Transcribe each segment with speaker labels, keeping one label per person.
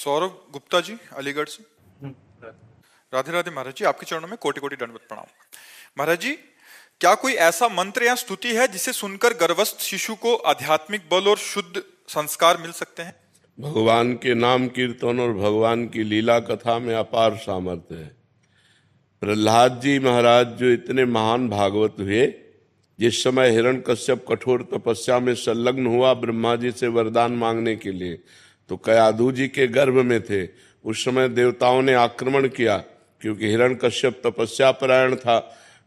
Speaker 1: सौरभ गुप्ता जी अलीगढ़ से। राधे राधे महाराज जी, आपके चरणों में कोटि कोटि दंडवत प्रणाम। महाराज जी, क्या कोई ऐसा मंत्र या स्तुति है जिसे सुनकर गर्भस्थ शिशु को आध्यात्मिक बल और शुद्ध संस्कार मिल सकते हैं?
Speaker 2: भगवान के नाम कीर्तन और भगवान की लीला कथा में अपार सामर्थ्य है। प्रहलाद जी महाराज जो इतने महान भागवत हुए, जिस समय हिरण्यकश्यप कठोर तपस्या में संलग्न हुआ ब्रह्मा जी से वरदान मांगने के लिए, तो कयाधु जी के गर्भ में थे। उस समय देवताओं ने आक्रमण किया, क्योंकि हिरण्यकश्यप तपस्या परायण था।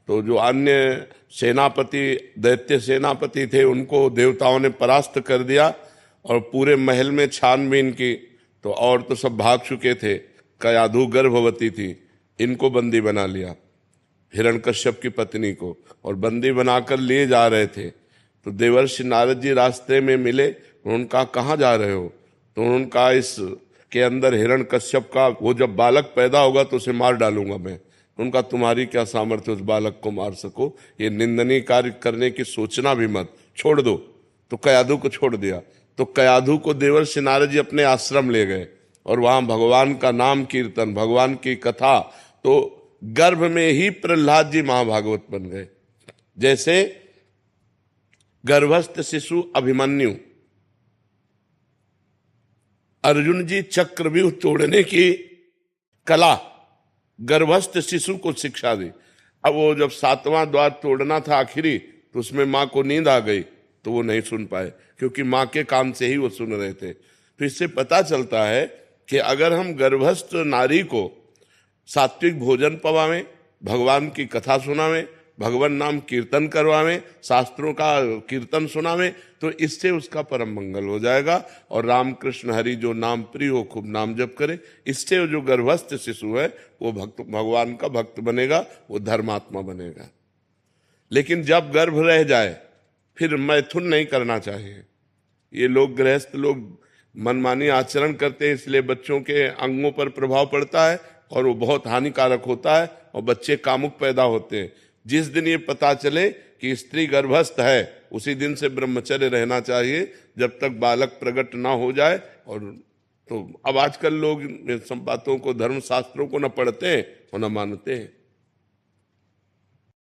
Speaker 2: तो जो अन्य सेनापति, दैत्य सेनापति थे, उनको देवताओं ने परास्त कर दिया और पूरे महल में छानबीन की, तो और तो सब भाग चुके थे। कयाधु गर्भवती थी, इनको बंदी बना लिया, हिरण्यकश्यप की पत्नी को, और बंदी बनाकर लिए जा रहे थे। तो देवर्षि नारद जी रास्ते में मिले, उनका कहाँ जा रहे हो? तो उनका इस के अंदर हिरण्यकश्यप का वो जब बालक पैदा होगा तो उसे मार डालूंगा मैं। उनका तुम्हारी क्या सामर्थ्य उस बालक को मार सको? ये निंदनीय कार्य करने की सोचना भी मत, छोड़ दो। तो कयाधु को छोड़ दिया। तो कयाधु को देवर्षि नारद जी अपने आश्रम ले गए और वहां भगवान का नाम कीर्तन, भगवान की कथा, तो गर्भ में ही प्रहलाद जी महाभागवत बन गए। जैसे गर्भस्थ शिशु अभिमन्यु, अर्जुन जी चक्रव्यूह तोड़ने की कला गर्भस्थ शिशु को शिक्षा दी। अब वो जब 7वां द्वार तोड़ना था आखिरी, तो उसमें मां को नींद आ गई, तो वो नहीं सुन पाए, क्योंकि मां के कान से ही वो सुन रहे थे। तो इससे पता चलता है कि अगर हम गर्भस्थ नारी को सात्विक भोजन पवावें, भगवान की कथा सुनावें, भगवान नाम कीर्तन करवावें, शास्त्रों का कीर्तन सुनावें, तो इससे उसका परम मंगल हो जाएगा। और रामकृष्ण हरि जो नाम प्रिय हो, खूब नाम जप करे, इससे जो गर्भस्थ शिशु है वो भक्त, भगवान का भक्त बनेगा, वो धर्मात्मा बनेगा। लेकिन जब गर्भ रह जाए, फिर मैथुन नहीं करना चाहिए। ये लोग, गृहस्थ लोग मनमानी आचरण करते हैं, इसलिए बच्चों के अंगों पर प्रभाव पड़ता है और वो बहुत हानिकारक होता है और बच्चे कामुक पैदा होते हैं। जिस दिन ये पता चले कि स्त्री गर्भस्थ है, उसी दिन से ब्रह्मचर्य रहना चाहिए, जब तक बालक प्रकट ना हो जाए। और तो अब आजकल लोग इन सब बातों को, धर्म शास्त्रों को न पढ़ते हैं और न मानते हैं।